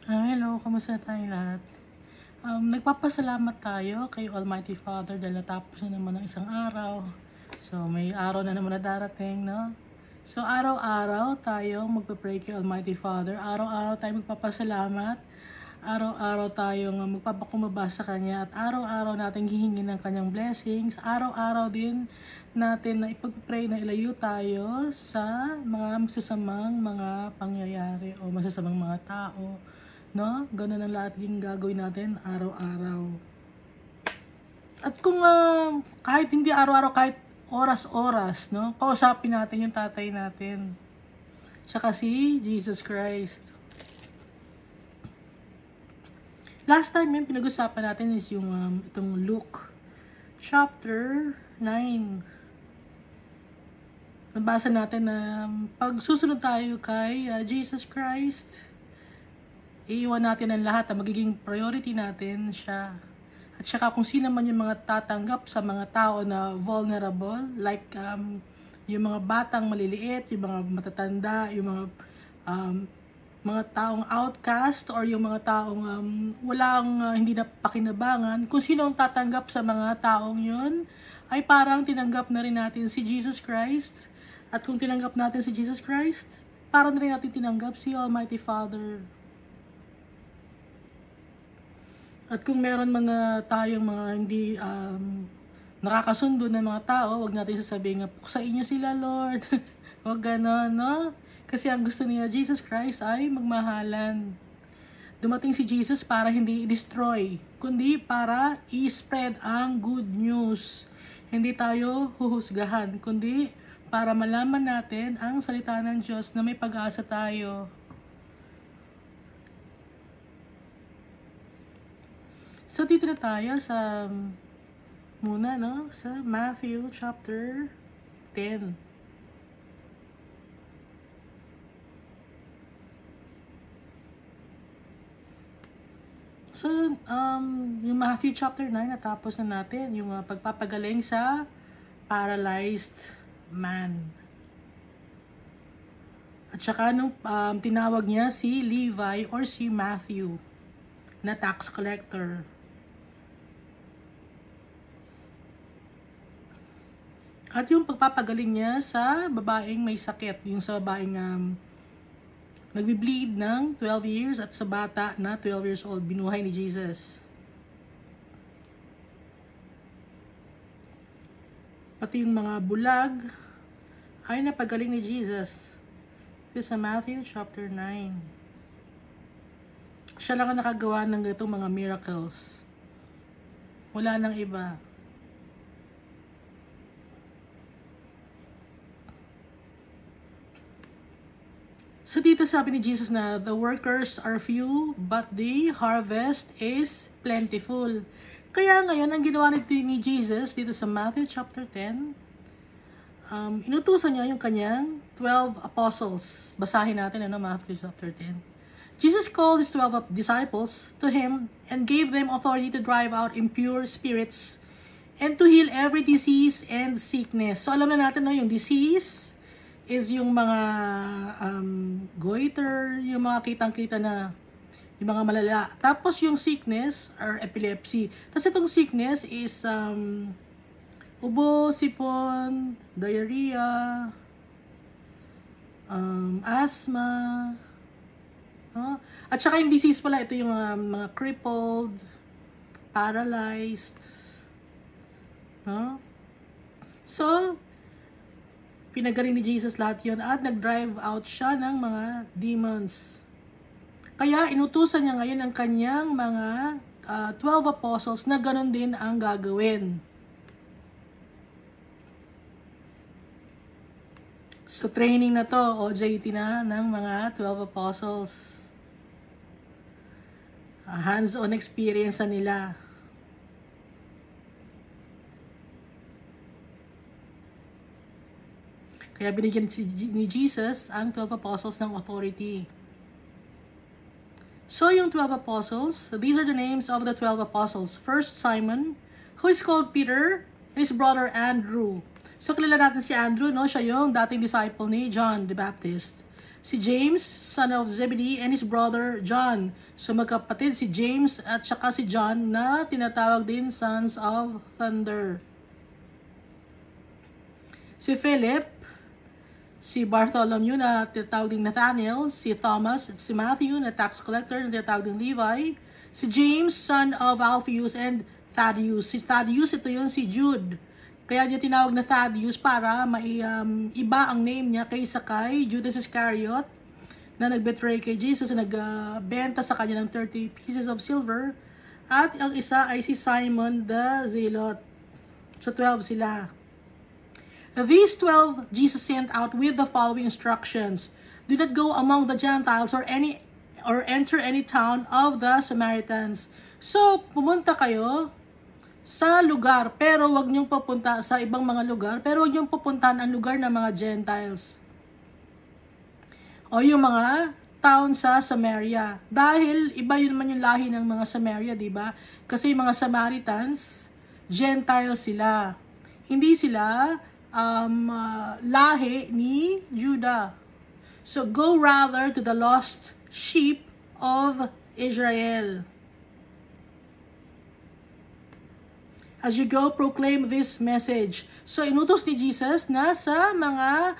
Hello, kamusta tayong lahat? Nagpapasalamat tayo kay Almighty Father dahil natapos na naman ang isang araw. So, may araw na naman na darating, no? So, araw-araw tayo magpa-pray kay Almighty Father. Araw-araw tayo magpapasalamat. Araw-araw tayong magpapakumbaba sa Kanya. At araw-araw natin hihingin ng Kanyang blessings. Araw-araw din natin na ipag-pray na ilayo tayo sa mga masasamang mga pangyayari o masasamang mga tao. No? Ganun ang lahat yung gagawin natin araw-araw. At kung kahit hindi araw-araw, kahit oras-oras, no? Kausapin natin yung tatay natin. Siya kasi Jesus Christ. Last time yung pinag-usapan natin is yung itong Luke chapter 9. Nabasa natin na pag susunod tayo kay Jesus Christ, iiwan natin ang lahat na magiging priority natin siya. At saka kung sino man yung mga tatanggap sa mga tao na vulnerable, like yung mga batang maliliit, yung mga matatanda, yung mga taong outcast, or yung mga taong hindi na pakinabangan, kung sino ang tatanggap sa mga taong yun, ay parang tinanggap na rin natin si Jesus Christ. At kung tinanggap natin si Jesus Christ, parang na rin natin tinanggap si Almighty Father. At kung meron mga tayong mga hindi nakakasundo ng mga tao, wag natin sasabihin nga, puksain niyo sila, Lord. Wag ganon, no? Kasi ang gusto niya, Jesus Christ, ay magmahalan. Dumating si Jesus para hindi i-destroy, kundi para i-spread ang good news. Hindi tayo huhusgahan, kundi para malaman natin ang salita ng Diyos na may pag-asa tayo. So, dito na tayo sa Matthew chapter 10. So, yung Matthew chapter 9, natapos na natin yung pagpapagaling sa paralyzed man. At saka nung tinawag niya si Levi or si Matthew na tax collector. At yung pagpapagaling niya sa babaeng may sakit, yung sa babaeng nagbi-bleed ng 12 years at sa bata na 12 years old, binuhay ni Jesus. Pati yung mga bulag ay napagaling ni Jesus. Ito sa Matthew chapter 9. Siya lang ang nakagawa ng ganitong mga miracles. Wala nang iba. So dito sabi ni Jesus na the workers are few but the harvest is plentiful. Kaya ngayon ang ginawa ni Jesus dito sa Matthew chapter 10, inutusan niya yung kanyang 12 apostles. Basahin natin Matthew chapter 10. Jesus called his 12 disciples to him and gave them authority to drive out impure spirits and to heal every disease and sickness. So alam na natin yung disease is yung mga goiter, yung mga kitang-kita na yung mga malala. Tapos yung sickness or epilepsy. Tapos itong sickness is ubo, sipon, diarrhea, asthma, at saka yung disease pala, ito yung mga crippled, paralyzed, So, pinagaling ni Jesus lahat yun at nag-drive out siya ng mga demons. Kaya inutusan niya ngayon ang kanyang mga 12 apostles na ganun din ang gagawin. So training na to, OJT na ng mga 12 apostles. Hands-on experience na nila. Kaya binigyan ni Jesus ang 12 apostles ng authority. So yung 12 apostles, so these are the names of the 12 apostles. First, Simon, who is called Peter, and his brother Andrew. So kilala natin si Andrew, no? Siya yung dating disciple ni John the Baptist. si James, son of Zebedee, and his brother John. So magkapatid si James at saka si John na tinatawag din sons of thunder. Si Philip, si Bartholomew na tinatawag din Nathaniel, si Thomas, si Matthew na tax collector na tinatawag din Levi, si James, son of Alphaeus, and Thaddeus. Si Thaddeus, ito yun si Jude. Kaya niya tinawag na Thaddeus para iba ang name niya kaysa kay Judas Iscariot na nag-betray kay Jesus na nagbenta sa kanya ng 30 pieces of silver. At ang isa ay si Simon the Zealot. So 12 sila. These 12 Jesus sent out with the following instructions. Do not go among the Gentiles or enter any town of the Samaritans. So pumunta kayo sa lugar, pero wag niyong pupunta sa ibang mga lugar, pero wag niyong pupuntahan ang lugar ng mga Gentiles. O yung mga town sa Samaria. Dahil iba yun man yung lahi ng mga Samaria, di ba? Kasi yung mga Samaritans, Gentiles sila. Hindi sila lahi ni Judah. So go rather to the lost sheep of Israel. As you go, proclaim this message. So, inutos ni Jesus na sa mga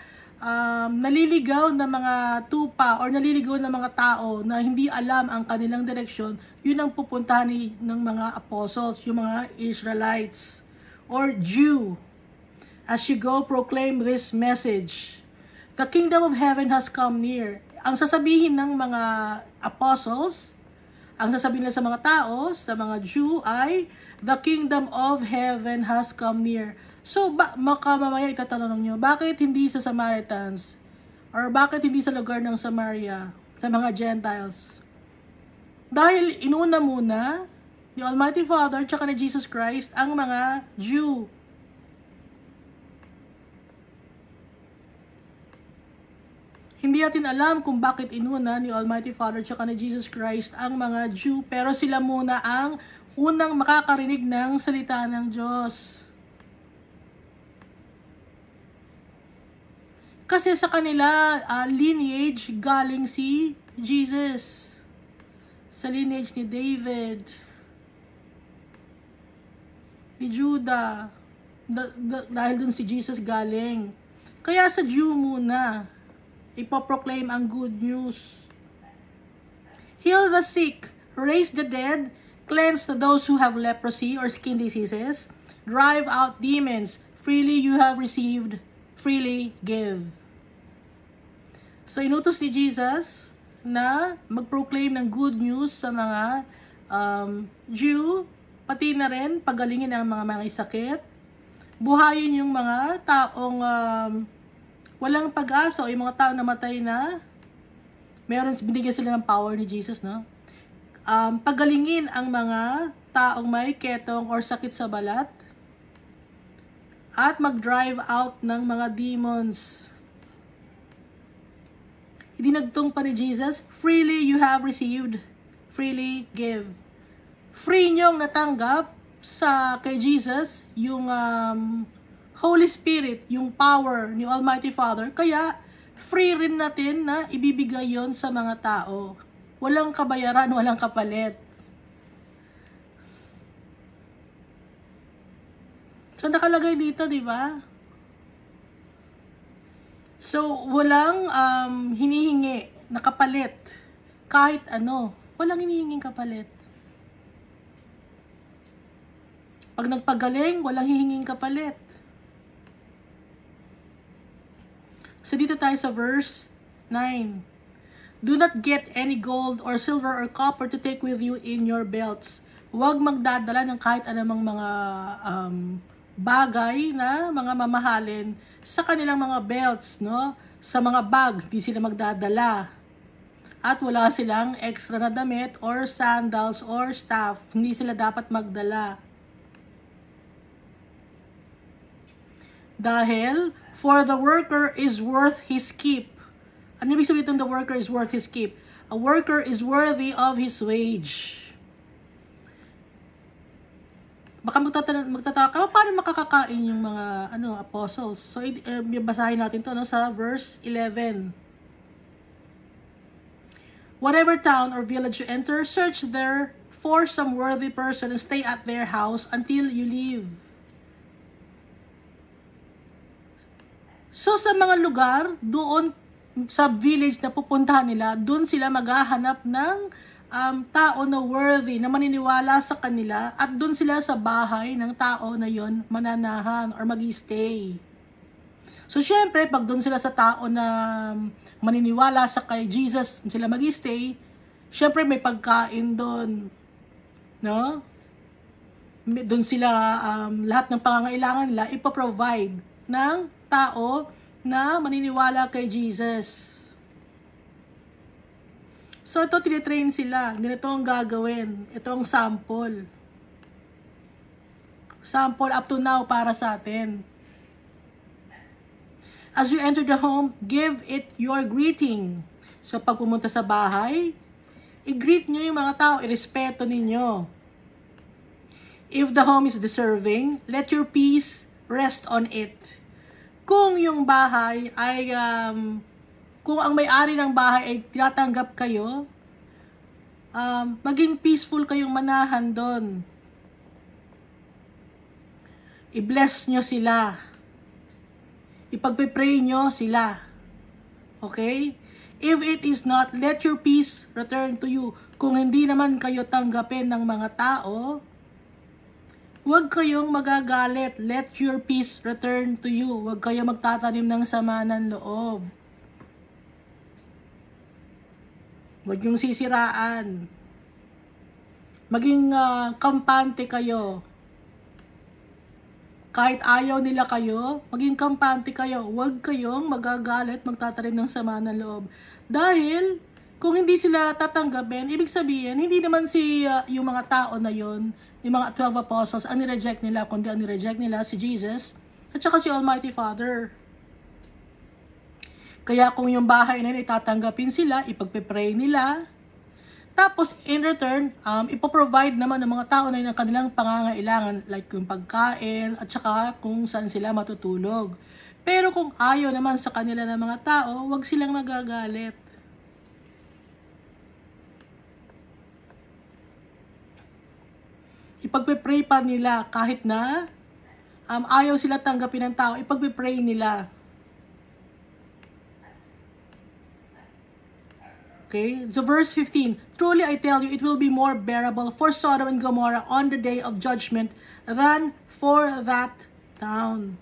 naliligaw na mga tupa or naliligaw na mga tao na hindi alam ang kanilang direksyon, yun ang pupuntahan ng mga apostles, yung mga Israelites or Jew. As you go, proclaim this message. The kingdom of heaven has come near. Ang sasabihin ng mga apostles, ang sasabihin nila sa mga tao, sa mga Jew ay, the kingdom of heaven has come near. So, mamaya itatanong nyo, bakit hindi sa Samaritans? Or bakit hindi sa lugar ng Samaria, sa mga Gentiles? Dahil inuna muna ni Almighty Father tsaka ni Jesus Christ ang mga Jew. Hindi natin alam kung bakit inuna ni Almighty Father tsaka ni Jesus Christ ang mga Jew, pero sila muna ang unang makakarinig ng salita ng Diyos. Kasi sa kanila, lineage galing si Jesus. Sa lineage ni David, ni Judah, dahil dun si Jesus galing. Kaya sa Jew muna, ipoproclaim ang good news. Heal the sick, raise the dead, cleanse those who have leprosy or skin diseases, drive out demons, freely you have received, freely give. So, inutos ni Jesus na mag-proclaim ng good news sa mga Jew, pati na rin pagalingin ang mga sakit, buhayin yung mga taong walang pag-asa o yung mga taong namatay na, binigyan sila ng power ni Jesus, no? Pagalingin ang mga taong may ketong or sakit sa balat at mag-drive out ng mga demons. Idinagtong pa ni Jesus, freely you have received, freely give. Free niyong natanggap kay Jesus yung Holy Spirit, yung power ni Almighty Father, kaya free rin natin na ibibigay yon sa mga tao. Walang kabayaran, walang kapalit. So, nakalagay dito, di ba? So, walang hinihingi na kapalit. Kahit ano, walang hinihinging kapalit. Pag nagpagaling, walang hihinging kapalit. So, dito tayo sa verse 9. Do not get any gold or silver or copper to take with you in your belts. Huwag magdadala ng kahit anumang mga bagay na mga mamahalin sa kanilang mga belts, no? Sa mga bag, di sila magdadala. At wala silang extra na damit or sandals or staff. Hindi sila dapat magdala. Dahil, for the worker is worth his keep. Ano ibig sabihin the worker is worth his keep? A worker is worthy of his wage. Baka magtataka, paano makakakain yung mga apostles? So, basahin natin to, no, sa verse 11. Whatever town or village you enter, search there for some worthy person and stay at their house until you leave. So, sa mga lugar, doon sa village na pupuntahan nila, doon sila maghahanap ng tao na worthy, na maniniwala sa kanila, at doon sila sa bahay ng tao na yon mananahan or mag-stay. So, syempre, pag doon sila sa tao na maniniwala sa kay Jesus, sila mag-stay, syempre may pagkain doon. No? Doon sila, lahat ng pangangailangan nila, ipoprovide ng tao na maniniwala kay Jesus. So, ito, tinitrain sila. Ganito ang gagawin. Ito ang sample. Sample up to now para sa atin. As you enter the home, give it your greeting. So, pag pumunta sa bahay, i-greet nyo yung mga tao, irespeto ninyo. If the home is deserving, let your peace rest on it. Kung yung bahay ay, kung ang may-ari ng bahay ay tinatanggap kayo, maging peaceful kayong manahan doon. I-bless nyo sila. Ipagpe-pray nyo sila. Okay? If it is not, let your peace return to you. Kung hindi naman kayo tanggapin ng mga tao, huwag kayong magagalit. Let your peace return to you. Huwag kayong magtatanim ng sama ng loob. Huwag yung sisiraan. Maging kampante kayo. Kahit ayaw nila kayo, maging kampante kayo. Huwag kayong magagalit, magtatanim ng sama ng loob. Dahil, kung hindi sila tatanggapin, ibig sabihin, hindi naman yung mga tao na yon, yung mga 12 apostles, ang nireject nila, kundi ang nireject nila si Jesus, at saka si Almighty Father. Kaya kung yung bahay na yun, itatanggapin sila, ipagpe-pray nila, tapos, in return, ipoprovide naman ng mga tao na yun ang kanilang pangangailangan, like yung pagkain, at saka kung saan sila matutulog. Pero kung ayaw naman sa kanila ng mga tao, wag silang magagalit. Ipagpe-pray pa nila kahit na ayaw sila tanggapin ng tao, ipagpe-pray nila. Okay, so verse 15, truly I tell you, it will be more bearable for Sodom and Gomorrah on the day of judgment than for that town.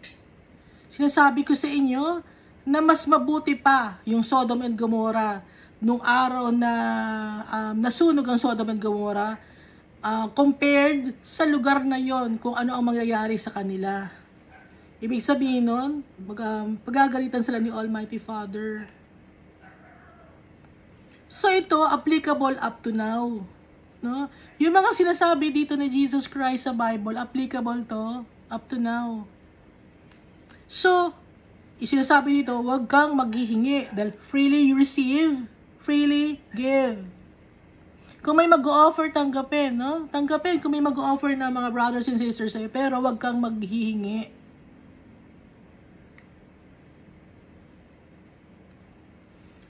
Sinasabi ko sa inyo na mas mabuti pa yung Sodom and Gomorrah nung araw na nasunog ang Sodom and Gomorrah compared sa lugar na yon, kung ano ang mangyayari sa kanila. Ibig sabihin nun, pagagalitan sila ni Almighty Father. So ito, applicable up to now. No? Yung mga sinasabi dito ni Jesus Christ sa Bible, applicable to up to now. So, isinasabi dito, huwag kang maghihingi. Dahil freely you receive, freely give. Kung may mag-o-offer, tanggapin. No? Tanggapin kung may mag-o-offer na mga brothers and sisters sa'yo, pero huwag kang maghihingi.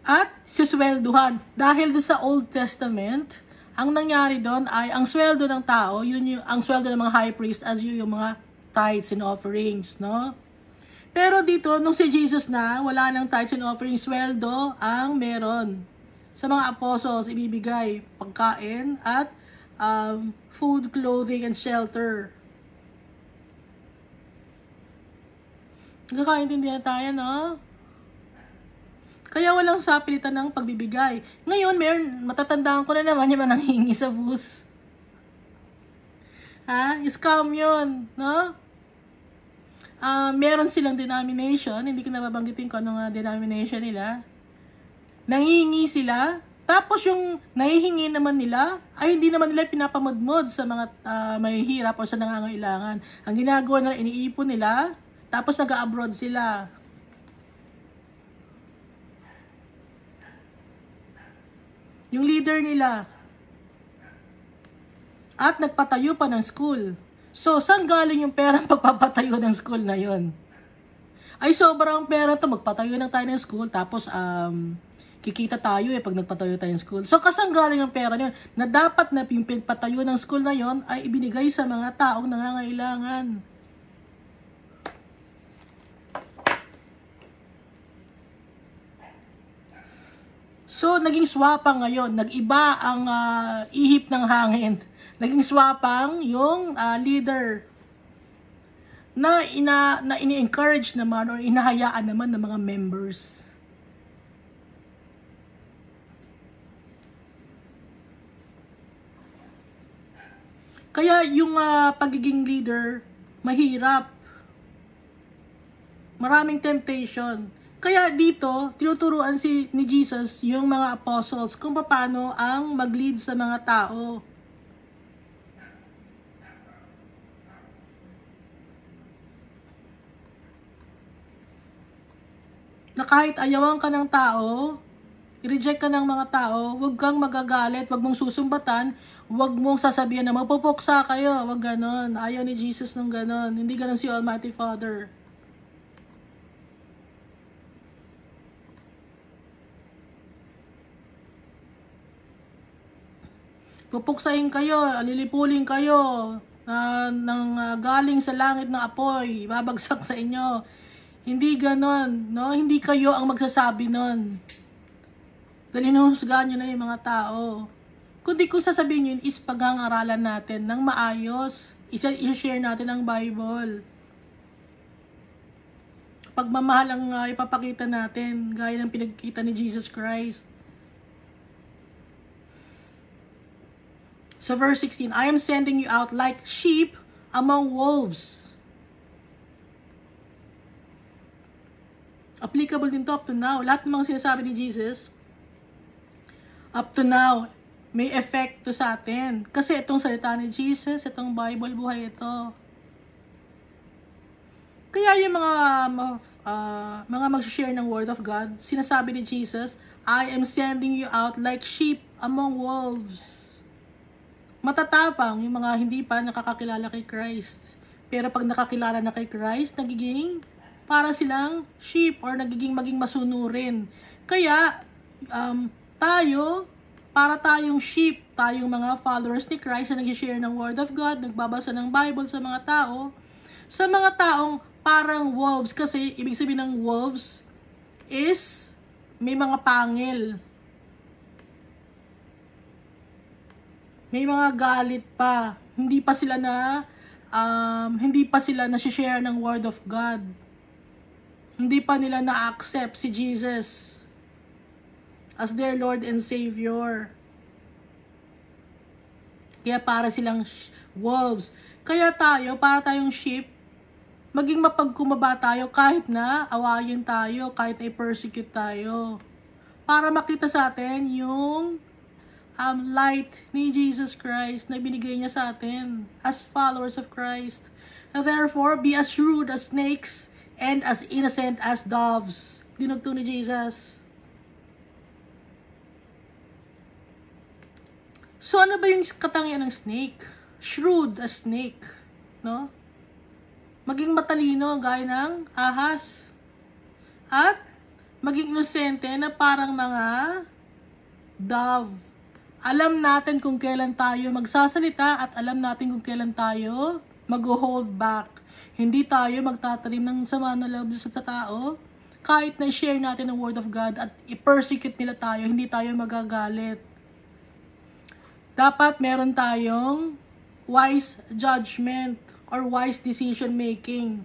At siswelduhan. Dahil doon sa Old Testament, ang nangyari doon ay ang sweldo ng tao, yun yung ang sweldo ng mga high priest as yung mga tithes and offerings, no? Pero dito, nung si Jesus na, wala nang tithes and offerings, sweldo ang meron. Sa mga apostles, ibibigay pagkain at food, clothing, and shelter. Nagkakaintindihan tayo, no? Kaya walang sapilitan ng pagbibigay. Ngayon, matatandaan ko na naman yung mga nanghingi sa bus. Scam yun, no? Meron silang denomination, hindi ko nababanggitin ko anong denomination nila. Nanghingi sila, tapos yung nahihingi naman nila, ay hindi naman nila pinapamudmod sa mga mahihirap o sa nangangailangan. Ang ginagawa nila, iniipon nila, tapos nag-abroad sila. Yung leader nila. At nagpatayo pa ng school. So, saan galing yung perang pagpapatayo ng school na yon? Ay, sobrang pera to. Magpatayo na tayo ng school. Tapos, kikita tayo pag nagpatayo tayo ng school. So, kasang galing ang pera nyo na dapat na yung pinpatayo ng school na yon ay ibinigay sa mga taong nangangailangan. So, naging swapang ngayon. Nag-iba ang ihip ng hangin. Naging swapang yung leader na ini-encourage naman or inahayaan naman ng mga members. Kaya yung pagiging leader, mahirap. Maraming temptation. Kaya dito, tinuturuan ni Jesus yung mga apostles kung paano ang mag-lead sa mga tao. Na kahit ayawan ka ng tao, i-reject ka ng mga tao, huwag kang magagalit, huwag mong susumbatan, huwag mong sasabihan na mapupuksa kayo, huwag ganon. Ayaw ni Jesus nung ganon. Hindi ganon si Almighty Father. Pupuksahin kayo, lilipulin kayo galing sa langit ng apoy, babagsak sa inyo. Hindi ganon, no? Hindi kayo ang magsasabi nun. Dahil hinuhusgahan nyo na yung mga tao. Kundi kung sasabihin yun is pag-aaralan natin ng maayos. I-share natin ang Bible. Pagmamahal ang ipapakita natin, gaya ng pinagkita ni Jesus Christ. So verse 16, I am sending you out like sheep among wolves. Applicable din to up to now. Lahat ng mga sinasabi ni Jesus, up to now, may effect to sa atin. Kasi itong salita ni Jesus, itong Bible, buhay ito. Kaya yung mga mag-share ng Word of God, sinasabi ni Jesus, I am sending you out like sheep among wolves. Matatapang yung mga hindi pa nakakakilala kay Christ. Pero pag nakakilala na kay Christ, nagiging para silang sheep or maging masunurin. Kaya, para tayong sheep, tayong mga followers ni Christ na nag-share ng Word of God, nagbabasa ng Bible sa mga tao, sa mga taong parang wolves, kasi ibig sabihin ng wolves is may mga pangil. May mga galit pa. Hindi pa sila na-share ng Word of God. Hindi pa nila na-accept si Jesus as their Lord and Savior. Kaya para silang wolves. Kaya para tayong sheep, maging mapagkumaba tayo kahit na awayin tayo, kahit na i-persecute tayo. Para makita sa atin yung light ni Jesus Christ na binigay niya sa atin as followers of Christ. And therefore, be as shrewd as snakes and as innocent as doves. Dinugtong ni Jesus. So, ano ba yung katangian ng snake? Shrewd as snake. No? Maging matalino gaya ng ahas. At maging inosente na parang mga dove. Alam natin kung kailan tayo magsasalita at alam natin kung kailan tayo mag-hold back. Hindi tayo magtatanim ng sama na loob sa tao. Kahit na i-share natin ang Word of God at i-persecute nila tayo, hindi tayo magagalit. Dapat meron tayong wise judgment or wise decision making.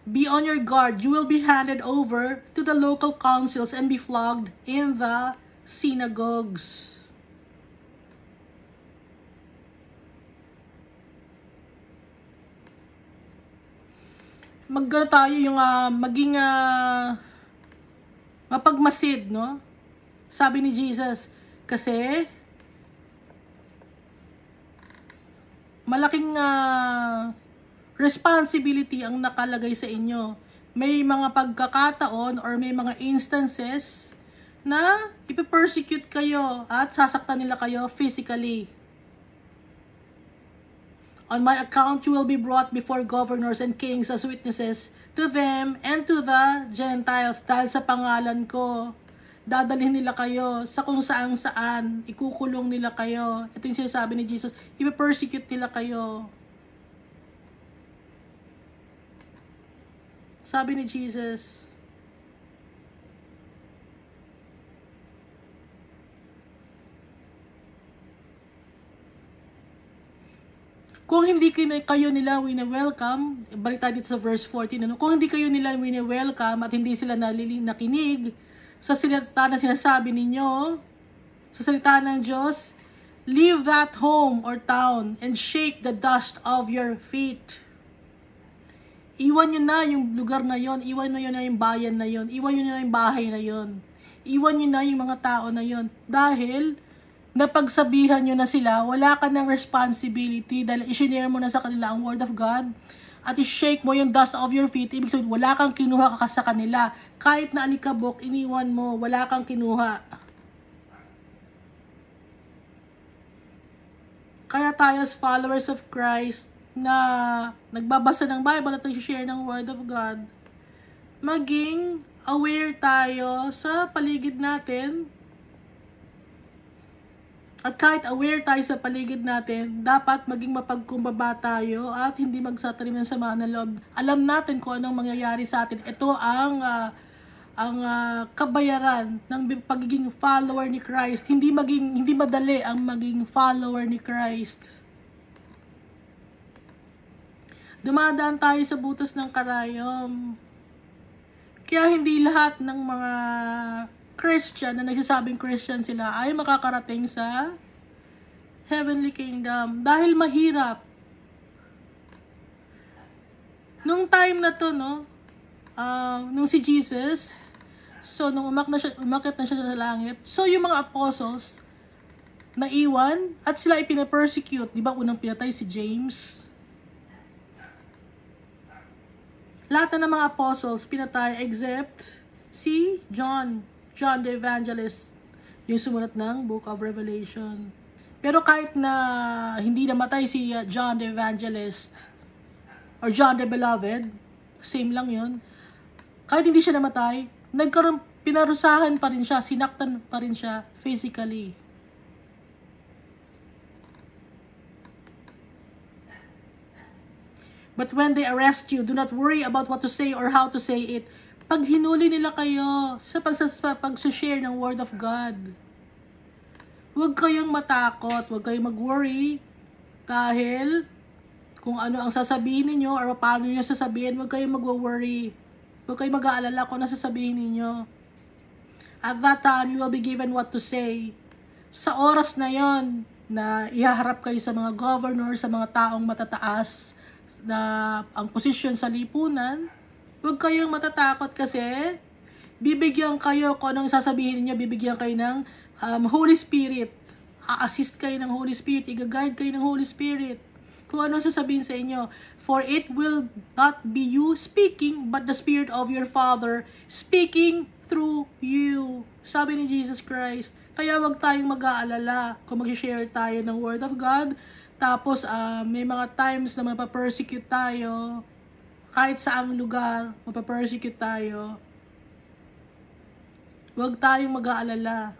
Be on your guard. You will be handed over to the local councils and be flogged in the synagogues. Magano tayo yung maging mapagmasid, no? Sabi ni Jesus, kasi malaking responsibility ang nakalagay sa inyo. May mga pagkakataon or may mga instances na ipipersecute kayo at sasaktan nila kayo physically. On my account you will be brought before governors and kings as witnesses to them and to the Gentiles. Dahil sa pangalan ko, dadalhin nila kayo sa kung saan, ikukulong nila kayo. Ito yung sinasabi ni Jesus, i-persecute nila kayo. Sabi ni Jesus, kung hindi kayo nila wini-welcome, balik tayo dito sa verse 14, kung hindi kayo nila wini-welcome at hindi sila nakinig sa salita na sinasabi ninyo, sa salita ng Diyos, leave that home or town and shake the dust of your feet. Iwan nyo na yung lugar na yon, iwan nyo na yung bayan na yon, iwan nyo na yung bahay na yon, iwan nyo na yung mga tao na yon. Dahil, napagsabihan nyo na sila, wala ka ng responsibility dahil isinare mo na sa kanila ang word of God at i-shake mo yung dust of your feet. Ibig sabihin, wala kang kinuha sa kanila. Kahit na alikabok, iniwan mo, wala kang kinuha. Kaya tayo as followers of Christ na nagbabasa ng Bible at nag-share ng word of God, maging aware tayo sa paligid natin. At kahit aware tayo sa paligid natin, dapat maging mapagkumbaba tayo at hindi magsatanim ng sama ng loob. Alam natin kung anong mangyayari sa atin. Ito ang kabayaran ng pagiging follower ni Christ. Hindi madali ang maging follower ni Christ. Dumadaan tayo sa butas ng karayom. Kaya hindi lahat ng mga Christian na nagsasabing Christian sila ay makakarating sa heavenly kingdom dahil mahirap. Nung time na to, nung si Jesus, so nung umakyat na siya sa langit, so yung mga apostles naiwan at sila ipina-persecute. Di ba unang pinatay si James? Lahat na ng mga apostles pinatay except si John the Evangelist, yung sumulat ng Book of Revelation. Pero kahit na hindi namatay si John the Evangelist or John the Beloved, same lang yun, kahit hindi siya namatay, pinarusahan pa rin siya, sinaktan pa rin siya physically. But when they arrest you, do not worry about what to say or how to say it. Pag hinuli nila kayo sa pag-share ng Word of God, huwag kayong matakot, huwag kayong mag-worry dahil kung ano ang sasabihin ninyo or paano nyo sasabihin, huwag kayong mag-worry. Huwag kayong mag-aalala kung ano sasabihin ninyo. At that time, you will be given what to say. Sa oras na yon na ihaharap kayo sa mga governor, sa mga taong matataas na ang posisyon sa lipunan, huwag kayong matatakot kasi bibigyan kayo kung anong sasabihin niyo, bibigyan kayo ng Holy Spirit. A-assist kayo ng Holy Spirit, i-guide kayo ng Holy Spirit. Kung anong sasabihin sa inyo. For it will not be you speaking, but the Spirit of your Father speaking through you. Sabi ni Jesus Christ. Kaya huwag tayong mag-aalala kung mag-share tayo ng Word of God. Tapos may mga times na mapapersecute tayo. Kahit saang lugar, mapapersecute tayo. Huwag tayong mag-aalala.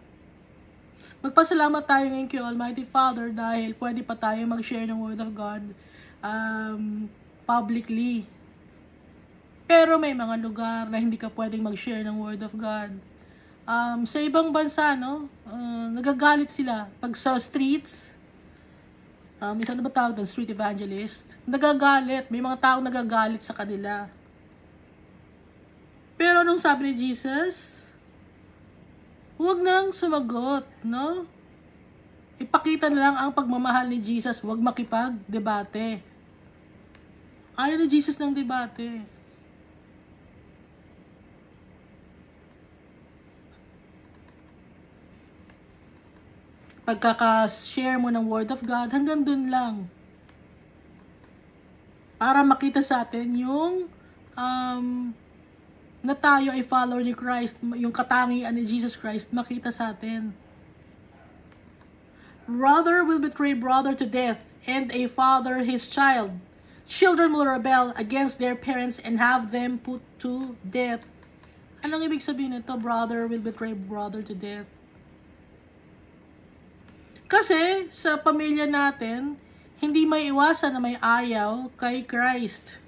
Magpasalamat tayo ngayon kay Almighty Father dahil pwede pa tayo mag-share ng Word of God publicly. Pero may mga lugar na hindi ka pwedeng mag-share ng Word of God. Sa ibang bansa, nagagalit sila pag sa streets. Isa na ba tawag ng street evangelist? Nagagalit. May mga tao nagagalit sa kanila. Pero nung sabi ni Jesus, huwag nang sumagot, no? Ipakita na lang ang pagmamahal ni Jesus. Huwag makipag-debate. Ayaw ni Jesus ng debate. Pagkaka-share mo ng Word of God, hanggang dun lang. Para makita sa atin yung na tayo ay follower ni Christ, yung katangian ni Jesus Christ, makita sa atin. Brother will betray brother to death, and a father his child. Children will rebel against their parents and have them put to death. Anong ibig sabihin nito? Brother will betray brother to death. Kasi sa pamilya natin, hindi may iwasan na may ayaw kay Christ.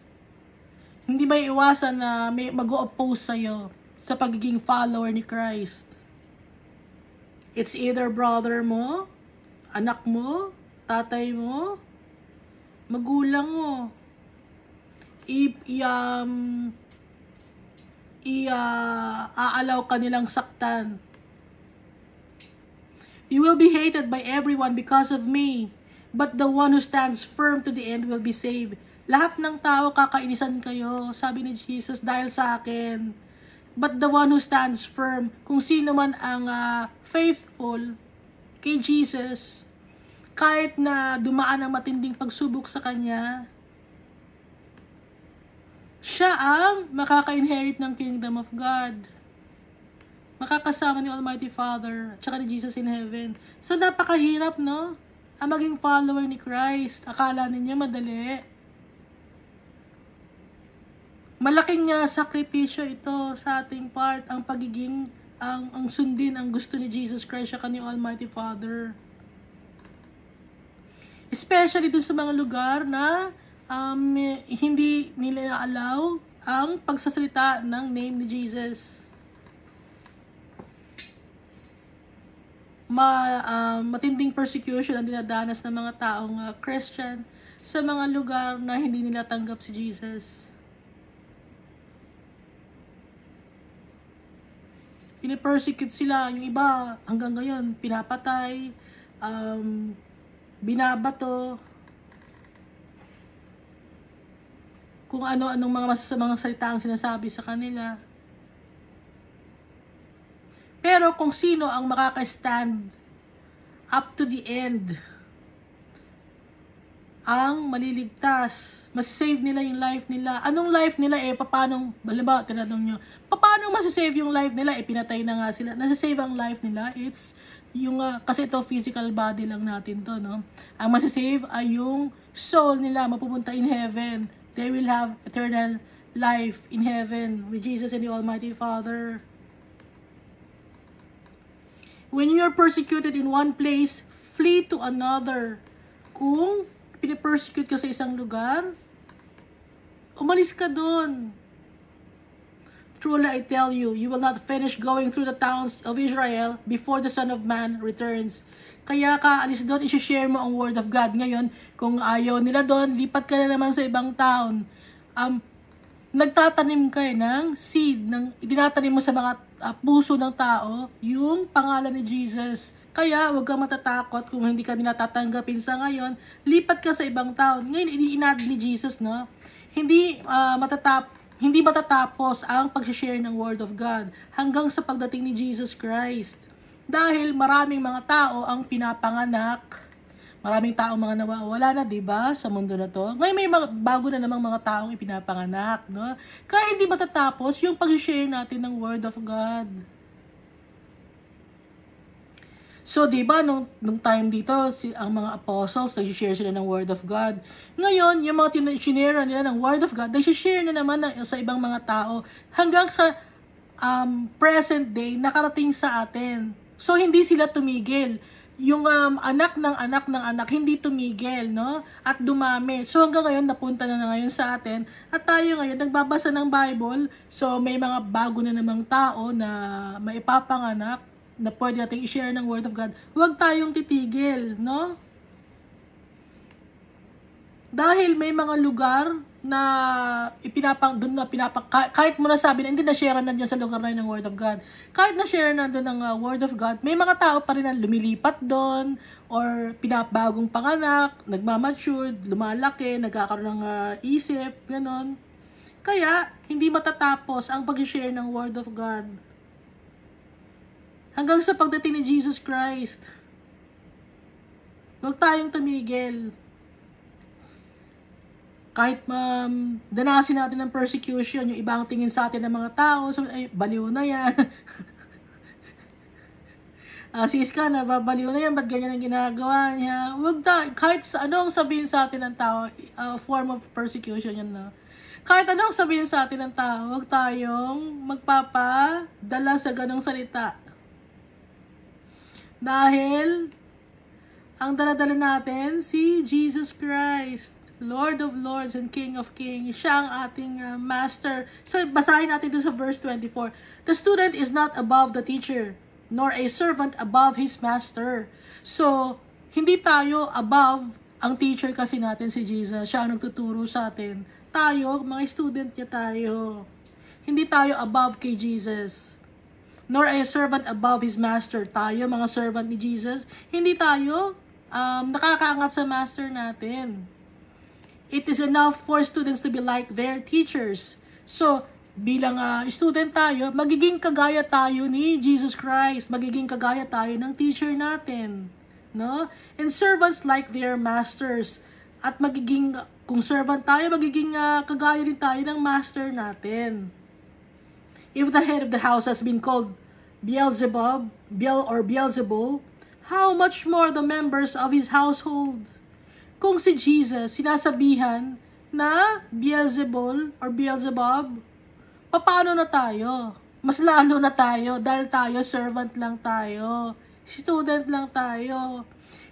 Hindi may iwasan na may mag-o-oppose sa'yo sa pagiging follower ni Christ. It's either brother mo, anak mo, tatay mo, magulang mo. Aalaw ka nilang saktan. You will be hated by everyone because of me, but the one who stands firm to the end will be saved. Lahat ng tao kakainisan kayo, sabi ni Jesus, dahil sa akin. But the one who stands firm, kung sino man ang faithful kay Jesus, kahit na dumaan ang matinding pagsubok sa kanya, siya ang makaka-inherit ng kingdom of God. Makakasama ni Almighty Father at saka ni Jesus in heaven. So, napakahirap, no? Ang maging follower ni Christ. Akala ninyo madali. Malaking sakripisyo ito sa ating part, ang pagiging, ang sundin, ang gusto ni Jesus Christ at ni Almighty Father. Especially dun sa mga lugar na hindi nila allow ang pagsasalita ng name ni Jesus. Matinding persecution ang dinadanas ng mga taong Christian sa mga lugar na hindi nila tanggap si Jesus. Pinipersecute sila, yung iba hanggang ngayon pinapatay, binabato, kung ano-anong mga masasamang salita ang sinasabi sa kanila. Pero kung sino ang makaka-stand up to the end, ang maliligtas, masasave nila yung life nila. Anong life nila paano, halimbawa, tinanong nyo, paano masasave yung life nila? Pinatay na nga sila. Nasasave ang life nila, it's yung, kasi ito physical body lang natin to, no? Ang masasave ay yung soul nila, mapupunta in heaven. They will have eternal life in heaven with Jesus and the Almighty Father. When you are persecuted in one place, flee to another. Kung pinipersecute ka sa isang lugar, umalis ka dun. Truly I tell you, you will not finish going through the towns of Israel before the Son of Man returns. Kaya ka alis doon, isi-share mo ang Word of God. Ngayon, kung ayaw nila doon, lipat ka na naman sa ibang town. Nagtatanim ka ng seed, itinatanim mo sa mga puso ng tao, yung pangalan ni Jesus. Kaya, huwag kang matatakot kung hindi ka natatanggapin sa ngayon, lipat ka sa ibang town. Ngayon, ini-inad ni Jesus, no? Hindi matatapos ang pag-share ng Word of God hanggang sa pagdating ni Jesus Christ. Dahil maraming mga tao ang pinapanganak, maraming tao mga nawawala na, diba, sa mundo na to. Ngayon may bago na namang mga taong ipinapanganak, no? Kaya hindi matatapos yung pag-share natin ng Word of God. So, diba, nung time dito, ang mga apostles, nag-share sila ng Word of God. Ngayon, yung mga sinare nila ng Word of God, nag-share na naman sa ibang mga tao hanggang sa present day, nakarating sa atin. So, hindi sila tumigil. Yung anak ng anak hindi tumigil, no? At dumami. So hanggang ngayon napunta na ngayon sa atin at tayo ngayon nagbabasa ng Bible. So may mga bago na namang tao na maipapanganak na pwede nating i-share ng Word of God. Huwag tayong titigil, no? Dahil may mga lugar na kahit mo na sabi na hindi na-share na dyan sa lugar na yun ng Word of God. Kahit na-share na doon ng Word of God, may mga tao pa rin na lumilipat doon or pinapagong panganak, nagmamature, lumalaki, nagkakaroon ng isip, ganon. Kaya, hindi matatapos ang pag-share ng Word of God. Hanggang sa pagdating ni Jesus Christ. Huwag tayong tumigil. Kahit danasin natin ng persecution, yung ibang tingin sa atin ng mga tao, so, ay, baliw na yan. Si Iska, nababaliw na yan, ba't ganyan ang ginagawa niya? Kahit sa anong sabihin sa atin ng tao, form of persecution yan, no? Kahit anong sabihin sa atin ng tao, huwag tayong magpapadala sa ganong salita. Dahil, ang daladala natin, si Jesus Christ, Lord of Lords and King of Kings. Siya ang ating master. So, basahin natin ito sa verse 24. The student is not above the teacher, nor a servant above his master. So, hindi tayo above ang teacher kasi natin si Jesus. Siya ang nagtuturo sa atin. Tayo, mga student niya tayo. Hindi tayo above kay Jesus. Nor a servant above his master. Tayo, mga servant ni Jesus. Hindi tayo nakakaangat sa master natin. It is enough for students to be like their teachers. So, bilang student tayo, magiging kagaya tayo ni Jesus Christ. Magiging kagaya tayo ng teacher natin. No? And servants like their masters. At kung servant tayo, magiging kagaya din tayo ng master natin. If the head of the house has been called Beelzebub, Beelzebul, how much more the members of his household? Kung si Jesus sinasabihan na Beelzebul or Beelzebub, paano na tayo? Mas lalo na tayo dahil tayo servant lang tayo. Student lang tayo.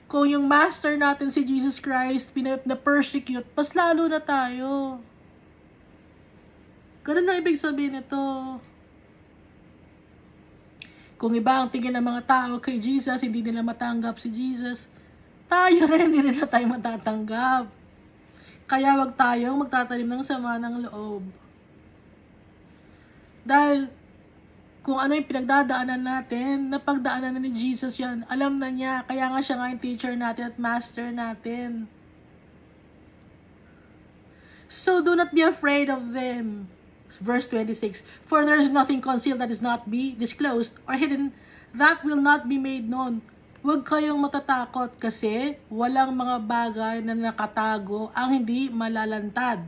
Kung yung master natin si Jesus Christ na-persecute, mas lalo na tayo. Ganun na ibig sabihin ito. Kung iba ang tingin ng mga tao kay Jesus, hindi nila matanggap si Jesus, tayo rin, hindi nila tayo matatanggap. Kaya wag tayong magtatanim ng sama ng loob. Dahil, kung ano yung pinagdadaanan natin, napagdaanan na ni Jesus yan, alam na niya, kaya nga siya nga yung teacher natin at master natin. So, do not be afraid of them. Verse 26, for there is nothing concealed that is not be disclosed or hidden that will not be made known. Huwag kayong matatakot kasi walang mga bagay na nakatago ang hindi malalantad.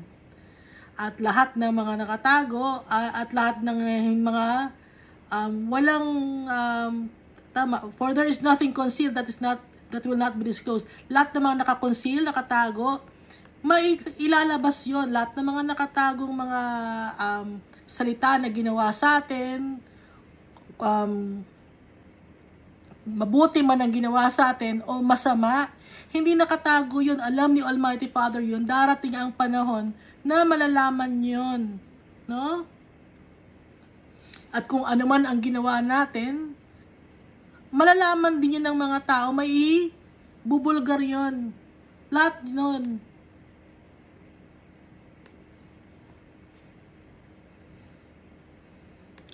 At lahat ng mga nakatago at lahat ng mga for there is nothing concealed that will not be disclosed. Lahat ng mga nakakonceal, nakatago, may ilalabas yon. Lahat ng mga nakatagong mga salita na ginawa sa atin, mabuti man ang ginawa sa atin o masama, hindi nakatago yun. Alam ni Almighty Father yun. Darating ang panahon na malalaman yun. No? At kung ano man ang ginawa natin, malalaman din yun ng mga tao. May bubulgar yun. Lahat yun.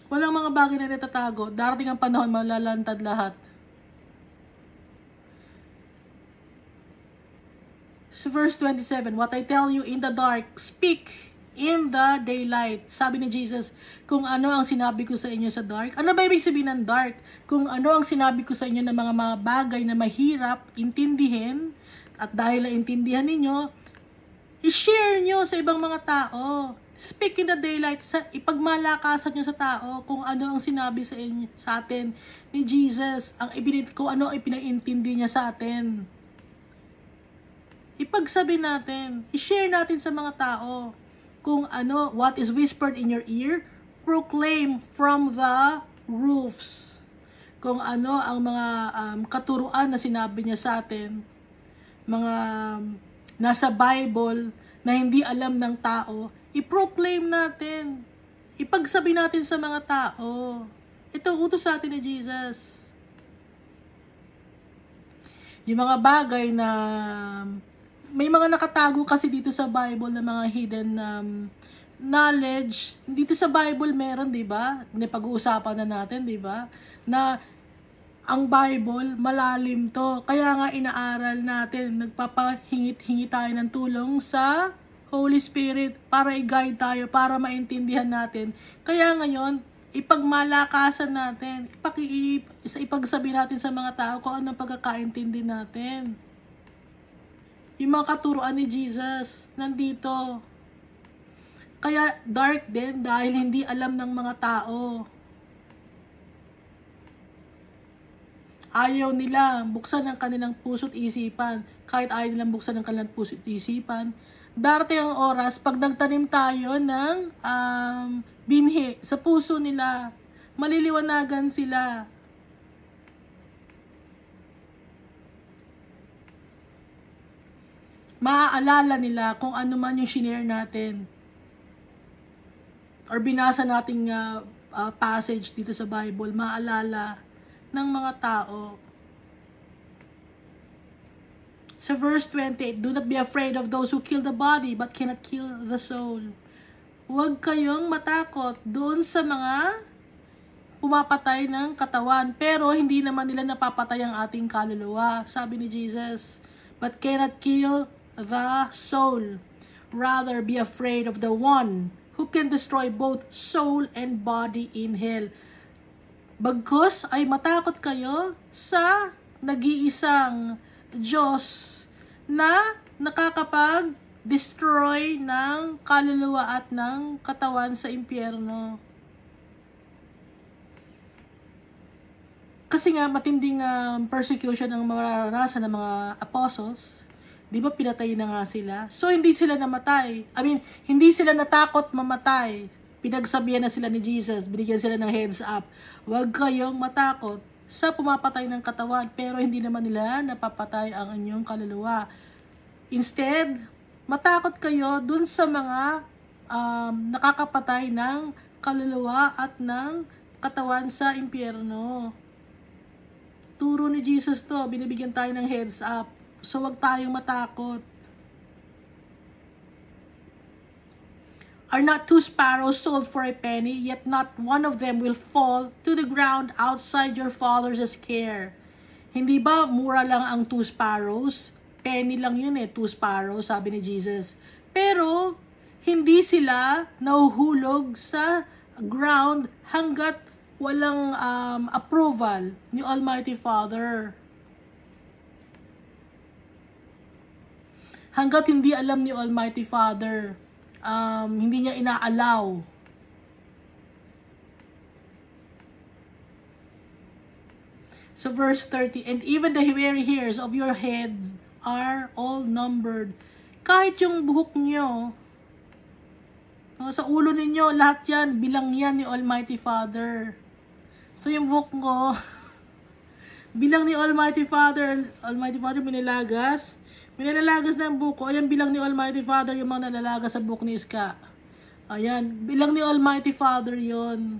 Walang mga bagay na natatago. Darating ang panahon, malalantad lahat. So verse 27, what I tell you in the dark, speak in the daylight. Sabi ni Jesus, kung ano ang sinabi ko sa inyo sa dark. Ano ba ibig sabihin ng dark? Kung ano ang sinabi ko sa inyo ng mga bagay na mahirap intindihin, at dahil naintindihan ninyo, i-share nyo sa ibang mga tao. Speak in the daylight, ipagmalakasan nyo sa tao kung ano ang sinabi sa inyo, sa atin ni Jesus, kung ano ang ipinaintindi niya sa atin. Ipagsabi natin, i-share natin sa mga tao kung ano, what is whispered in your ear, proclaim from the roofs. Kung ano ang mga katuruan na sinabi niya sa atin, mga nasa Bible na hindi alam ng tao, i-proclaim natin. Ipagsabi natin sa mga tao. Ito utos sa atin ni Jesus. Yung mga bagay na may mga nakatago kasi dito sa Bible na mga hidden knowledge. Dito sa Bible meron, 'di ba? Pag-uusapan na natin, 'di ba? Na ang Bible malalim 'to. Kaya nga inaaral natin, nagpapahingit-hingi tayo ng tulong sa Holy Spirit para i-guide tayo, para maintindihan natin. Kaya ngayon, ipagmalakasan natin, ipagsabi natin sa mga tao kung ano ang pagkakaintindi natin. Yung mga katuruan ni Jesus, nandito. Kaya dark din dahil hindi alam ng mga tao. Ayaw nila buksan ang kanilang puso't isipan. Kahit ayaw nilang buksan ang kanilang puso't isipan, darating ang oras pag nagtanim tayo ng binhi sa puso nila, maliliwanagan sila. Maaalala nila kung ano man yung shinare natin or binasa nating passage dito sa Bible. Maalala ng mga tao. Sa verse 28, do not be afraid of those who kill the body but cannot kill the soul. Huwag kayong matakot doon sa mga pumapatay ng katawan, pero hindi naman nila napapatay ang ating kaluluwa. Sabi ni Jesus, but cannot kill the soul. Rather be afraid of the one who can destroy both soul and body in hell. Bagkus ay matakot kayo sa nag-iisang Diyos na nakakapag-destroy ng kaluluwa at ng katawan sa impyerno. Kasi nga matinding persecution ang mararanasan ng mga apostles. Di ba pinatay na nga sila? So hindi sila namatay. Hindi sila natakot mamatay. Pinagsabihan na sila ni Jesus, binigyan sila ng heads up. Huwag kayong matakot sa pumapatay ng katawan, pero hindi naman nila napapatay ang inyong kaluluwa. Instead, matakot kayo dun sa mga nakakapatay ng kaluluwa at ng katawan sa impyerno. Turo ni Jesus to, binibigyan tayo ng heads up. So, wag tayong matakot. Are not 2 sparrows sold for a penny, yet not one of them will fall to the ground outside your Father's care. Hindi ba mura lang ang 2 sparrows? Penny lang yun 2 sparrows, sabi ni Jesus. Pero, hindi sila nahuhulog sa ground hanggat walang approval ni Almighty Father. Hanggat hindi alam ni Almighty Father, hindi niya inaalaw. So verse 30, and even the very hairs of your heads are all numbered. Kahit yung buhok nyo, sa ulo ninyo, lahat yan, bilang yan ni Almighty Father. So yung buhok ko, bilang ni Almighty Father minilalagas ng buko. Ayan, bilang ni Almighty Father yung mga nalalagas sa buhok ni Iska. Ayan, bilang ni Almighty Father yon.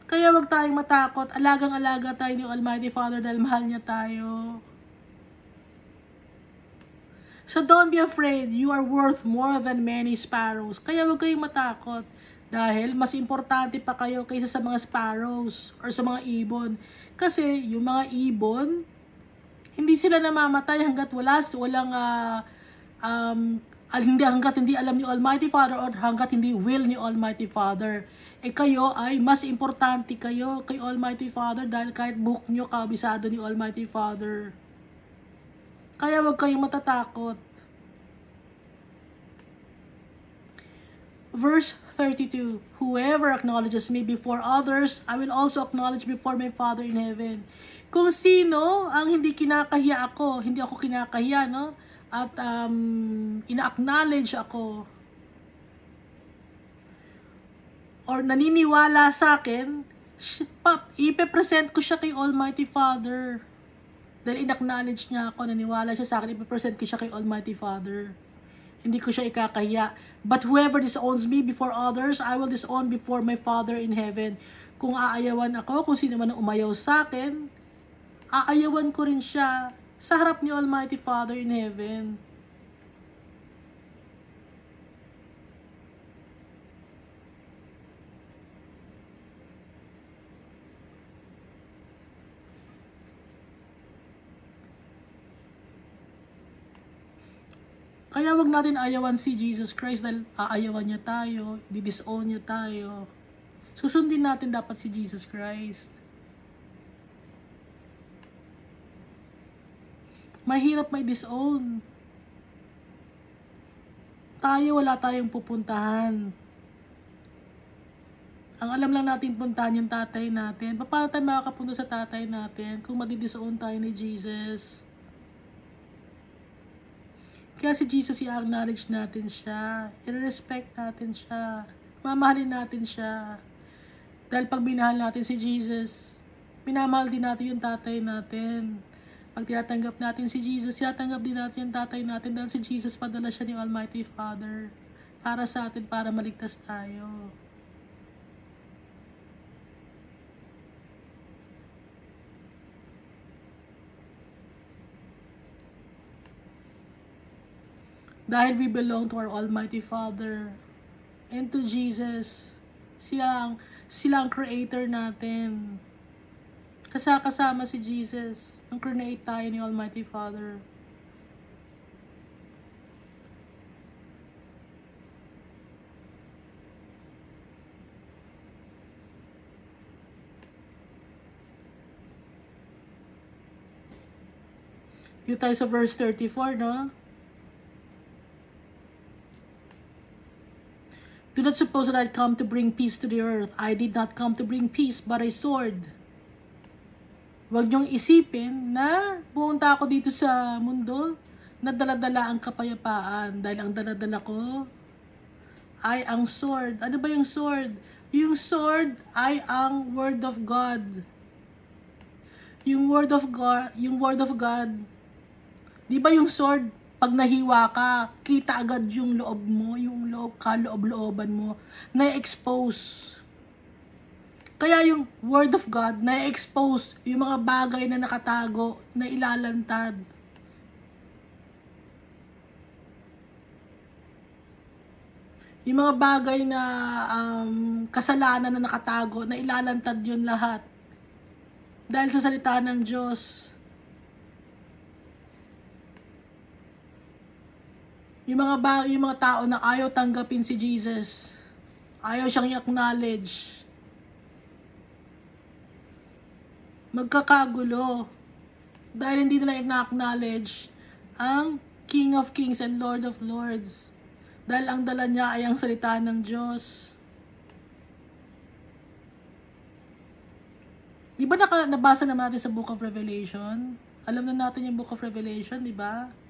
Kaya wag tayong matakot. Alagang-alaga tayo ni Almighty Father dahil mahal niya tayo. So don't be afraid. You are worth more than many sparrows. Kaya wag kayong matakot. Dahil mas importante pa kayo kaysa sa mga sparrows or sa mga ibon. Kasi yung mga ibon, hindi sila namamatay hanggat hanggat hindi alam ni Almighty Father or hanggat hindi will ni Almighty Father. Kayo ay mas importante kayo kay Almighty Father dahil kahit buhok nyo kabisado ni Almighty Father. Kaya wag kayong matatakot. Verse 32, whoever acknowledges me before others, I will also acknowledge before my Father in heaven. Kung sino ang hindi kinakahiya ako, hindi ako kinakahiya, no? At ina-acknowledge ako or naniniwala sa akin, ipe-present ko siya kay Almighty Father. Dahil in-acknowledge niya ako, naniwala siya sa akin, ipe-present ko siya kay Almighty Father. Hindi ko siya ikakahiya. But whoever disowns me before others, I will disown before my Father in heaven. Kung aayawan ako, kung sino man ang umayaw sa akin, aayawan ko rin siya sa harap ni Almighty Father in heaven. Kaya wag natin ayawan si Jesus Christ dahil aayawan niya tayo, didisown niya tayo. Susundin natin dapat si Jesus Christ. Mahirap may disown. Tayo wala tayong pupuntahan. Ang alam lang natin puntahan yung tatay natin. Paano tayo makakapunta sa tatay natin kung madidisoon tayo ni Jesus? Kaya si Jesus, i-acknowledge natin siya. I-respect natin siya. Mamahalin natin siya. Dahil pag minahal natin si Jesus, minamahal din natin yung tatay natin. Pag tinatanggap natin si Jesus, tinatanggap din natin yung tatay natin dahil si Jesus padala siya ni Almighty Father para sa atin, para maligtas tayo. Dahil we belong to our Almighty Father and to Jesus. Sila ang creator natin. Kasama si Jesus nung create tayo ni Almighty Father. Dito tayo sa verse 34, no? Do not suppose that I come to bring peace to the earth. I did not come to bring peace, but a sword. Huwag niyong isipin na pumunta ako dito sa mundo na dala-dala ang kapayapaan. Dahil ang dala-dala ko ay ang sword. Ano ba yung sword? Yung sword ay ang Word of God. Yung Word of God. Di ba yung sword? Pag nahiwa ka, kita agad yung loob mo, yung kaloob-looban mo, na-expose. Kaya yung Word of God, na-expose yung mga bagay na nakatago, na ilalantad. Yung mga bagay na kasalanan na nakatago, na ilalantad yun lahat. Dahil sa salita ng Diyos. Yung mga tao na ayaw tanggapin si Jesus, ayaw siyang i-acknowledge, magkakagulo dahil hindi nila i-acknowledge ang King of Kings and Lord of Lords, dahil ang dala niya ay ang salita ng Diyos. Di ba nabasa naman natin sa Book of Revelation? Alam na natin yung Book of Revelation, di ba?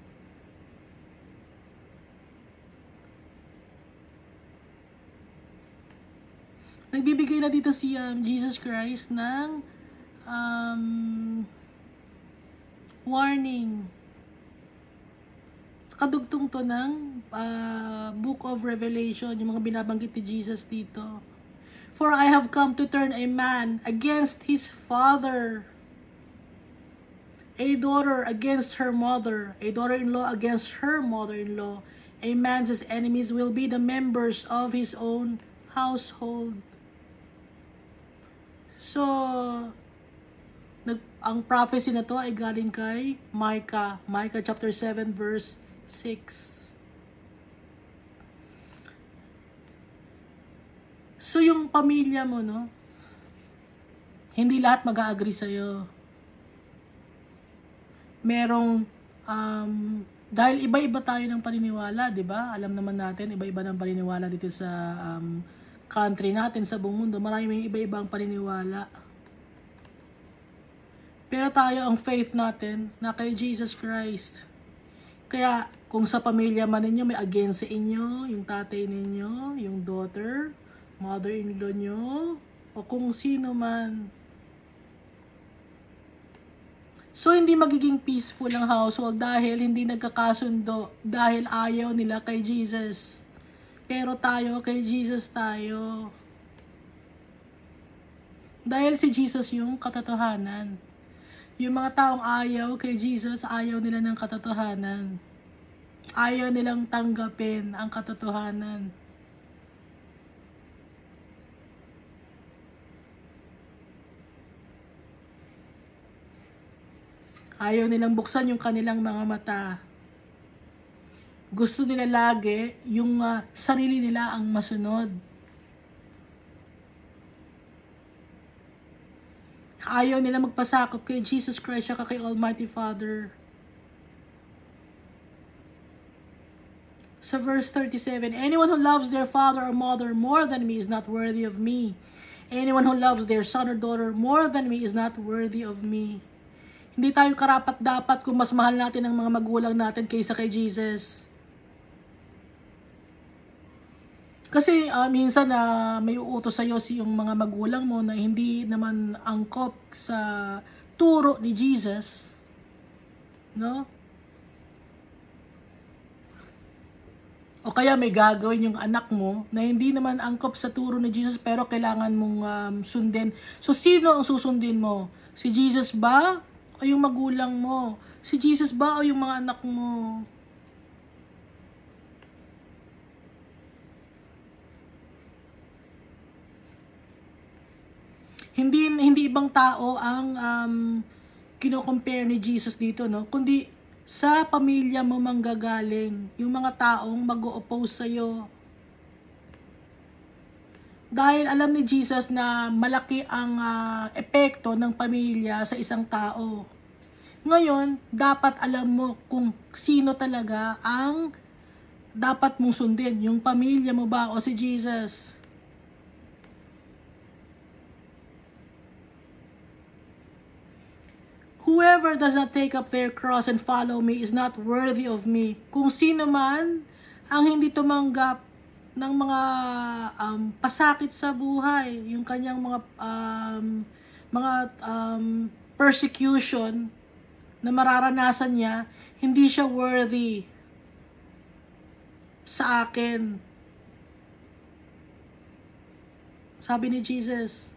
Nagbibigay na dito si Jesus Christ ng warning. Kadugtong to ng Book of Revelation, yung mga binabanggit ni Jesus dito. For I have come to turn a man against his father, a daughter against her mother, a daughter-in-law against her mother-in-law. A man's enemies will be the members of his own household. So, ang prophecy na to ay galing kay Micah. Micah chapter 7 verse 6. So, yung pamilya mo, no? Hindi lahat mag-a-agree sa'yo. Merong, dahil iba-iba tayo ng paniniwala, di ba? Alam naman natin, iba-iba ng paniniwala dito sa country natin, sa buong mundo. Maraming iba-ibang paniniwala. Pero tayo, ang faith natin, na kay Jesus Christ. Kaya, kung sa pamilya man ninyo, may against sa inyo, yung tatay ninyo, yung daughter, mother-in-law nyo, o kung sino man. So, hindi magiging peaceful ang household dahil hindi nagkakasundo, dahil ayaw nila kay Jesus. Pero tayo, kay Jesus tayo. Dahil si Jesus yung katotohanan. Yung mga taong ayaw kay Jesus, ayaw nila ng katotohanan. Ayaw nilang tanggapin ang katotohanan. Ayaw nilang buksan yung kanilang mga mata. Gusto nila lagi yung sarili nila ang masunod. Ayaw nila magpasakop kay Jesus Christ at kay Almighty Father. Sa verse 37, anyone who loves their father or mother more than me is not worthy of me. Anyone who loves their son or daughter more than me is not worthy of me. Hindi tayo karapat-dapat kung mas mahal natin ang mga magulang natin kaysa kay Jesus. Kasi minsan may uutos sa'yo yung mga magulang mo na hindi naman angkop sa turo ni Jesus. No? O kaya may gagawin yung anak mo na hindi naman angkop sa turo ni Jesus pero kailangan mong sundin. So sino ang susundin mo? Si Jesus ba o yung magulang mo? Si Jesus ba o yung mga anak mo? Hindi ibang tao ang kino-compare ni Jesus dito, no? Kundi sa pamilya mo manggagaling, yung mga taong mag-o-oppose sa'yo. Dahil alam ni Jesus na malaki ang epekto ng pamilya sa isang tao. Ngayon, dapat alam mo kung sino talaga ang dapat mong sundin. Yung pamilya mo ba o si Jesus? Whoever does not take up their cross and follow me is not worthy of me. Kung sino man ang hindi tumanggap ng mga pasakit sa buhay, yung kanyang mga persecution na mararanasan niya, hindi siya worthy sa akin. Sabi ni Jesus.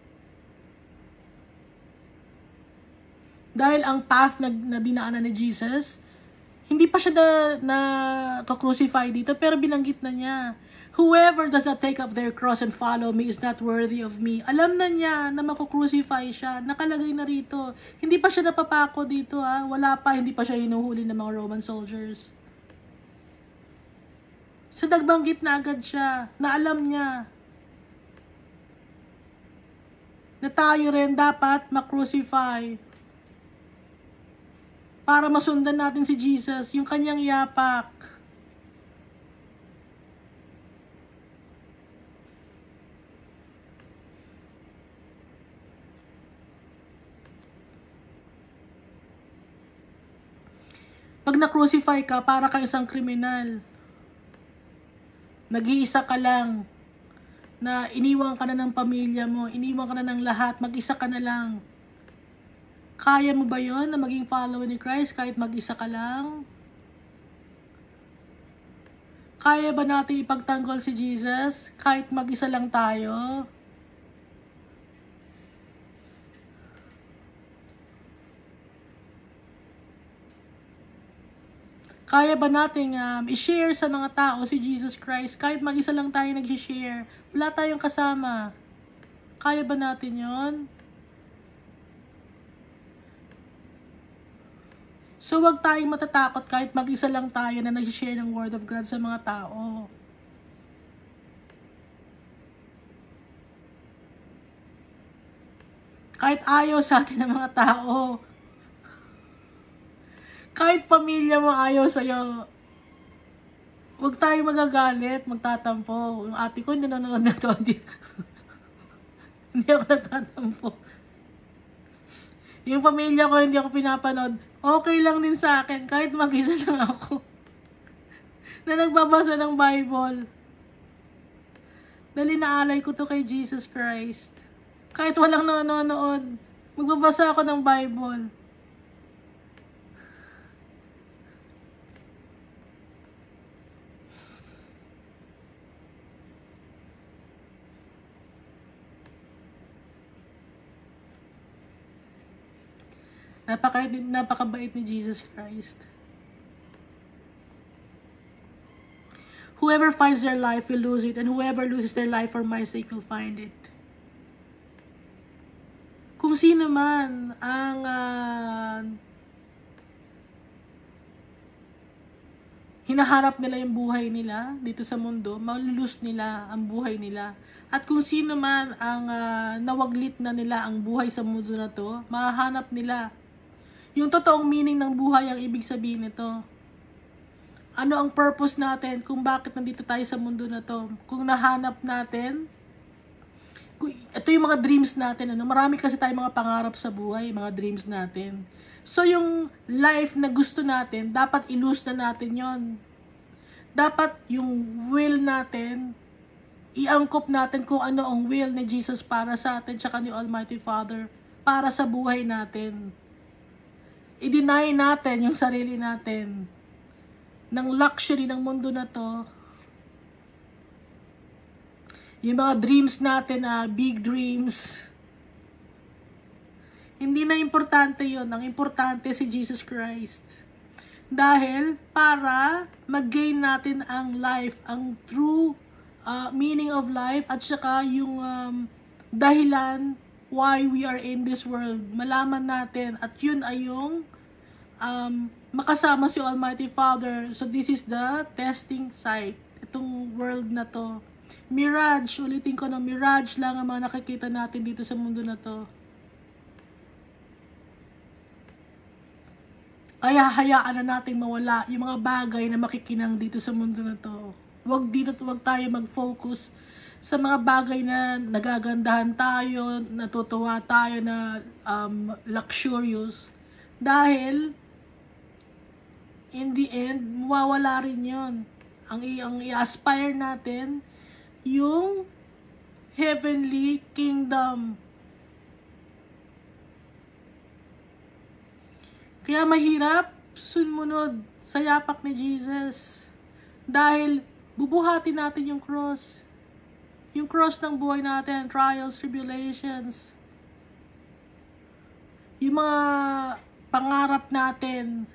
Dahil ang path na dinaanan ni Jesus, hindi pa siya na crucify dito, pero binanggit na niya. Whoever does not take up their cross and follow me is not worthy of me. Alam na niya na makukrucify siya. Nakalagay na rito. Hindi pa siya napapako dito, ha. Wala pa, hindi pa siya hinuhuli ng mga Roman soldiers. So nagbanggit na agad siya, na alam niya na tayo rin dapat makrucify. Para masundan natin si Jesus, yung kanyang yapak. Pag na-crucify ka, para kang isang kriminal. Nag-iisa ka lang. Na iniwan ka na ng pamilya mo, iniwan ka na ng lahat, mag-isa ka na lang. Kaya mo ba yon na maging follower ni Christ kahit mag-isa ka lang? Kaya ba natin ipagtanggol si Jesus kahit mag-isa lang tayo? Kaya ba natin i-share sa mga tao si Jesus Christ kahit mag-isa lang tayo nag-share? Wala tayong kasama. Kaya ba natin yon? So, wag tayong matatakot kahit mag-isa lang tayo na nag-share ng Word of God sa mga tao. Kahit ayaw sa atin ng mga tao. Kahit pamilya mo ayaw sa'yo. Wag tayong magagalit, magtatampo. Yung ate ko hindi nanonood na to. Hindi ako nagtatampo. Yung pamilya ko, hindi ako pinapanood, okay lang din sa akin, kahit mag-isa lang ako. Na nagbabasa ng Bible. Dahil inaalay ko to kay Jesus Christ. Kahit walang nanonood, magbabasa ako ng Bible. Napakabait ni Jesus Christ. Whoever finds their life will lose it, and whoever loses their life for my sake will find it. Kung sino man ang hinaharap nila yung buhay nila dito sa mundo, malulus nila ang buhay nila. At kung sino man ang nawaglit na nila ang buhay sa mundo na to, mahahanap nila yung totoong meaning ng buhay. Ang ibig sabihin nito, ano ang purpose natin kung bakit nandito tayo sa mundo na to. Kung nahanap natin Ito yung mga dreams natin, ano? Marami kasi tayong mga pangarap sa buhay, mga dreams natin. So, yung life na gusto natin, dapat ilus na natin yon. Dapat yung will natin, iangkop natin kung ano ang will ni Jesus para sa atin, tsaka ni Almighty Father, para sa buhay natin. I-deny natin yung sarili natin ng luxury ng mundo na to. Yung mga dreams natin, big dreams, hindi na importante yun. Ang importante si Jesus Christ. Dahil para mag-gain natin ang life, ang true meaning of life, at saka yung dahilan why we are in this world. Malaman natin, at yun ay yung makasama si Almighty Father. So this is the testing site. Itong world na to. Mirage, ulitin ko na, mirage lang ang mga nakikita natin dito sa mundo na to. Kaya hayaan na nating mawala yung mga bagay na makikinang dito sa mundo na to. Wag tayo mag-focus sa mga bagay na nagagandahan tayo, natutuwa tayo, na luxurious. Dahil in the end, mawawala rin yun. Ang i-aspire natin yung heavenly kingdom. Kaya mahirap sumunod sa yapak ni Jesus. Dahil bubuhatin natin yung cross. Yung cross ng buhay natin, trials, tribulations. Yung mga pangarap natin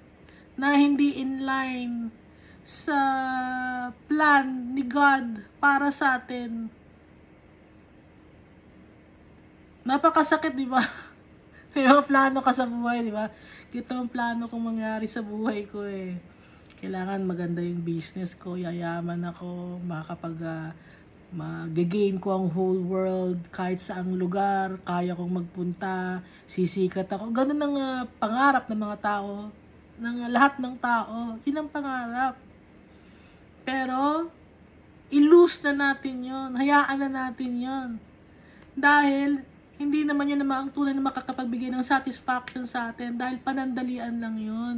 na hindi in line sa plan ni God para sa atin. Napakasakit, di ba? May mga plano ka sa buhay, di ba? Ito ang plano kong mangyari sa buhay ko eh. Kailangan maganda yung business ko, yayaman ako, mag-gain ko ang whole world, kahit saang lugar, kaya kong magpunta, sisikat ako. Ganun ang pangarap ng mga tao, ng lahat ng tao. Yun ang pangarap. Pero, ilus na natin yon, hayaan na natin yon. Dahil, hindi naman yun naman ang tunay na makakapagbigay ng satisfaction sa atin, dahil panandalian lang yun.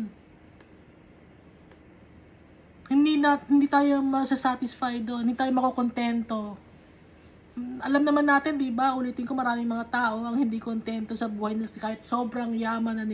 Hindi tayo masasatisfy doon, hindi tayo makokontento. Alam naman natin, di ba, ulitin ko, maraming mga tao ang hindi kontento sa buhay nila kahit sobrang yaman na nila.